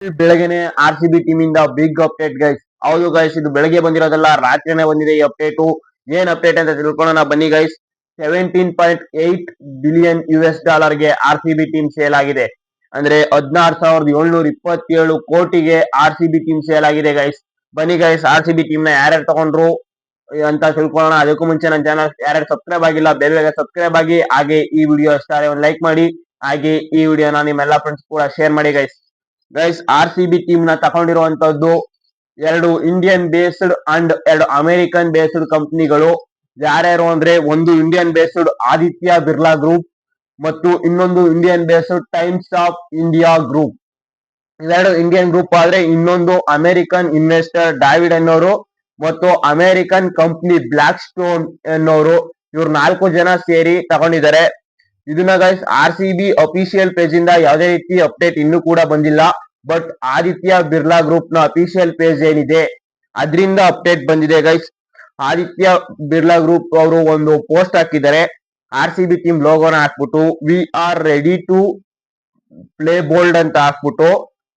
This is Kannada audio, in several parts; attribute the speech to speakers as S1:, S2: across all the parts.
S1: ಬೆಳಗ್ಗೆನೆ RCB ಟೀಮ್ ಇಂದ ಬಿಗ್ ಅಪ್ಡೇಟ್ ಗೈಸ್. ಹೌದು ಗೈಸ್, ಇದು ಬೆಳಗ್ಗೆ ಬಂದಿರೋದಲ್ಲ, ರಾತ್ರಿನೇ ಬಂದಿದೆ ಈ ಅಪ್ಡೇಟು. ಏನ್ ಅಪ್ಡೇಟ್ ಅಂತ ತಿಳ್ಕೊಳ್ಳೋಣ ಬನ್ನಿ ಗೈಸ್. 17.8 ಬಿಲಿಯನ್ ಗೆ RCB ಟೀಮ್ ಸೇಲ್ ಆಗಿದೆ. ಅಂದ್ರೆ 16,727 ಕೋಟಿಗೆ RCB ಟೀಮ್ ಸೇಲ್ ಆಗಿದೆ ಗೈಸ್. ಬನ್ನಿ ಗೈಸ್, RCB ಟೀಮ್ ನ ಯಾರ್ಯಾರು ತಗೊಂಡ್ರು ಅಂತ ತಿಳ್ಕೊಳ್ಳೋಣ. ಅದಕ್ಕೂ ಮುಂಚೆ ನನ್ನ ಚಾನಲ್ ಯಾರ್ಯಾರು ಸಬ್ಸ್ಕ್ರೈಬ್ ಆಗಿಲ್ಲ, ಬೇಗ ಬೇಗ ಸಬ್ಸ್ಕ್ರೈಬ್ ಆಗಿ, ಹಾಗೆ ಈ ವಿಡಿಯೋ ಇಷ್ಟ ಆದರೆ ಒಂದು ಲೈಕ್ ಮಾಡಿ, ಹಾಗೆ ಈ ವಿಡಿಯೋನ ನಿಮ್ಮೆಲ್ಲ ಫ್ರೆಂಡ್ಸ್ ಕೂಡ ಶೇರ್ ಮಾಡಿ ಗೈಸ್. ಗೈಸ್, RCB ಟೀಮ್ ನ ತಗೊಂಡಿರುವಂತದ್ದು 2 Indian based and 2 American based ಕಂಪನಿಗಳು. ಯಾರ್ಯಾರು ಅಂದ್ರೆ, ಒಂದು Indian based Aditya Birla group ಮತ್ತು ಇನ್ನೊಂದು Indian based times of India group. ಇವೆರಡು ಇಂಡಿಯನ್ ಗ್ರೂಪ್ ಆದ್ರೆ, ಇನ್ನೊಂದು ಅಮೆರಿಕನ್ ಇನ್ವೆಸ್ಟರ್ ಡಾವಿಡ್ ಅನ್ನೋರು ಮತ್ತು ಅಮೆರಿಕನ್ ಕಂಪನಿ ಬ್ಲಾಕ್ ಸ್ಟೋನ್ ಅನ್ನೋರು, ಇವ್ರು 4 ಜನ ಸೇರಿ ತಗೊಂಡಿದ್ದಾರೆ. ಇದನ್ನ ಗೈಸ್ RCB ಅಫಿಷಿಯಲ್ ಪೇಜ್ ಇಂದ ಯಾವುದೇ ರೀತಿ ಅಪ್ಡೇಟ್ ಇನ್ನೂ ಕೂಡ ಬಂದಿಲ್ಲ. ಬಟ್ ಆದಿತ್ಯ ಬಿರ್ಲಾ ಗ್ರೂಪ್ ನ ಅಫಿಷಿಯಲ್ ಪೇಜ್ ಏನಿದೆ ಅದರಿಂದ ಅಪ್ಡೇಟ್ ಬಂದಿದೆ ಗೈಸ್. ಆದಿತ್ಯ ಬಿರ್ಲಾ ಗ್ರೂಪ್ ಅವರು ಒಂದು ಪೋಸ್ಟ್ ಹಾಕಿದ್ದಾರೆ, RCB ಟೀಮ್ ಲೋಗೋನ ಹಾಕ್ಬಿಟ್ಟು we are ready to play bold ಅಂತ ಹಾಕ್ಬಿಟ್ಟು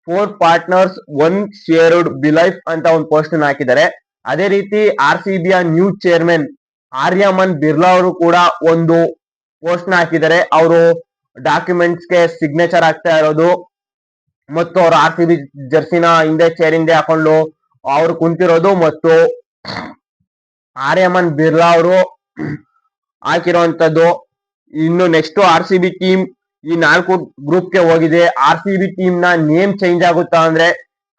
S1: 4 ಪಾರ್ಟ್ನರ್ಸ್ 1 ಶೇರ್ಡ್ ಬಿಲೈಫ್ ಅಂತ ಒಂದು ಪೋಸ್ಟ್ ಹಾಕಿದ್ದಾರೆ. ಅದೇ ರೀತಿ RCB new chairman Aryaman Birla ಅವರು ಕೂಡ ಒಂದು ಪೋಸ್ಟ್ ಹಾಕಿದ್ದಾರೆ. ಅವರು ಡಾಕ್ಯುಮೆಂಟ್ಸ್ ಗೆ ಸಿಗ್ನೇಚರ್ ಆಗ್ತಾ ಇರೋದು ಮತ್ತು ಅವರು RCB ಜರ್ಸಿನ ಹಿಂದೆ ಚೇರ್ ಹಿಂದೆ ಹಾಕೊಂಡು ಅವರು ಕುಂತಿರೋದು ಮತ್ತು ಆರ್ಯಮನ್ ಬಿರ್ಲಾ ಅವರು ಹಾಕಿರುವಂತದ್ದು. ಇನ್ನು ನೆಕ್ಸ್ಟ್ RCB ಟೀಮ್ ಈ 4 ಗ್ರೂಪ್ ಗೆ ಹೋಗಿದೆ. RCB ಟೀಮ್ ನ ನೇಮ್ ಚೇಂಜ್ ಆಗುತ್ತಾ ಅಂದ್ರೆ,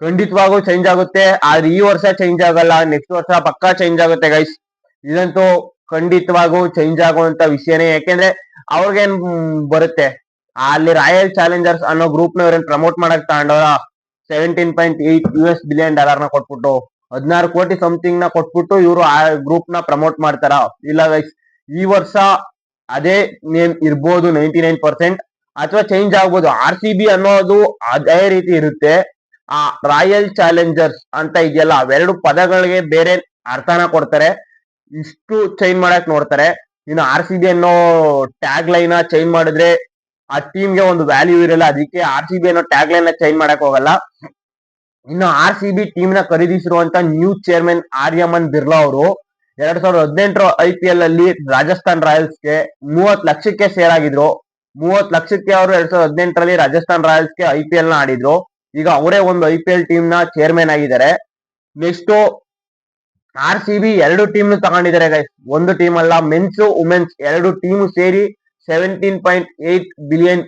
S1: ಖಂಡಿತವಾಗೂ ಚೇಂಜ್ ಆಗುತ್ತೆ. ಆದ್ರೆ ಈ ವರ್ಷ ಚೇಂಜ್ ಆಗಲ್ಲ, ನೆಕ್ಸ್ಟ್ ವರ್ಷ ಪಕ್ಕಾ ಚೇಂಜ್ ಆಗುತ್ತೆ ಗೈಸ್. ಇದಂತೂ ಖಂಡಿತವಾಗೂ ಚೇಂಜ್ ಆಗುವಂತ ವಿಷಯನೇ. ಯಾಕೆಂದ್ರೆ ಅವ್ರಿಗೇನ್ ಬರುತ್ತೆ, ಅಲ್ಲಿ ರಾಯಲ್ ಚಾಲೆಂಜರ್ಸ್ ಅನ್ನೋ ಗ್ರೂಪ್ ನ ಇವ್ರನ್ನ ಪ್ರಮೋಟ್ ಮಾಡಕ್ ತಗೊಂಡವ್ರ. $17.8 ಬಿಲಿಯನ್ ನ ಕೊಟ್ಬಿಟ್ಟು 16 ಕೋಟಿ ಸಮಥಿಂಗ್ ನ ಕೊಟ್ಬಿಟ್ಟು ಇವರು ಆ ಗ್ರೂಪ್ ನ ಪ್ರಮೋಟ್ ಮಾಡ್ತಾರ? ಇಲ್ಲ ಗೈಸ್, ಈ ವರ್ಷ ಅದೇ ನೇಮ್ ಇರ್ಬೋದು 99%, ಅಥವಾ ಚೇಂಜ್ ಆಗ್ಬೋದು. RCB ಅನ್ನೋದು ಅದೇ ರೀತಿ ಇರುತ್ತೆ. ಆ ರಾಯಲ್ ಚಾಲೆಂಜರ್ಸ್ ಅಂತ ಇದೆಯಲ್ಲ, ಅವೆರಡು ಪದಗಳಿಗೆ ಬೇರೆ ಅರ್ಥನ ಕೊಡ್ತಾರೆ, ಇಷ್ಟು ಚೇಂಜ್ ಮಾಡಕ್ ನೋಡ್ತಾರೆ. ಇನ್ನು RCB ಅನ್ನೋ ಟ್ಯಾಗ್ ಲೈನ್ ಚೇಂಜ್ ಮಾಡಿದ್ರೆ ಆ ಟೀಮ್ ಗೆ ಒಂದು ವ್ಯಾಲ್ಯೂ ಇರಲ್ಲ, ಅದಕ್ಕೆ RCB ಅನ್ನೋ ಟ್ಯಾಗ್ ಲೈನ್ ಚೇಂಜ್ ಮಾಡಕ್ ಹೋಗಲ್ಲ. ಇನ್ನು RCB ಟೀಮ್ ನ ಖರೀದಿಸಿರುವಂತ ನ್ಯೂ ಚೇರ್ಮನ್ ಆರ್ಯಮನ್ ಬಿರ್ಲಾ ಅವರು 2018 IPL ಅಲ್ಲಿ ರಾಜಸ್ಥಾನ್ ರಾಯಲ್ಸ್ ಗೆ 30 ಲಕ್ಷಕ್ಕೆ ಸೇರ್ ಆಗಿದ್ರು. 30 ಲಕ್ಷಕ್ಕೆ ಅವರು 2018 ರಾಜಸ್ಥಾನ್ ರಾಯಲ್ಸ್ ಗೆ IPL ನ ಆಡಿದ್ರು. ಈಗ ಅವರೇ ಒಂದು IPL ಟೀಮ್ ನ ಚೇರ್ಮನ್ ಆಗಿದ್ದಾರೆ. ನೆಕ್ಸ್ಟ್ RCB 2 ಟೀಮ್ ತಗೊಂಡಿದ್ದಾರೆ ಗೈಸ್, ಒಂದು ಟೀಮ್ ಅಲ್ಲ. ಮೆನ್ಸ್ ವುಮೆನ್ಸ್ 2 ಟೀಮ್ ಸೇರಿ $17.8 ಬಿಲಿಯನ್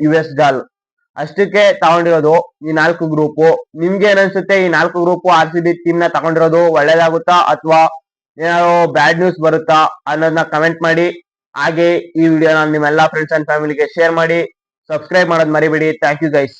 S1: ಅಷ್ಟಕ್ಕೆ ತಗೊಂಡಿರೋದು ಈ 4 ಗ್ರೂಪ್. ನಿಮ್ಗೆ ಏನನ್ಸುತ್ತೆ, ಈ 4 ಗ್ರೂಪ್ RCB ಟೀಮ್ ನ ತಗೊಂಡಿರೋದು ಒಳ್ಳೇದಾಗುತ್ತಾ ಅಥವಾ ಏನಾದ್ರು ಬ್ಯಾಡ್ ನ್ಯೂಸ್ ಬರುತ್ತಾ ಅನ್ನೋದನ್ನ ಕಮೆಂಟ್ ಮಾಡಿ. ಹಾಗೆ ಈ ವಿಡಿಯೋನ ನಿಮ್ಮೆಲ್ಲಾ ಫ್ರೆಂಡ್ಸ್ ಅಂಡ್ ಫ್ಯಾಮಿಲಿಗೆ ಶೇರ್ ಮಾಡಿ, ಸಬ್ಸ್ಕ್ರೈಬ್ ಮಾಡೋದು ಮರಿಬೇಡಿ. Thank you guys.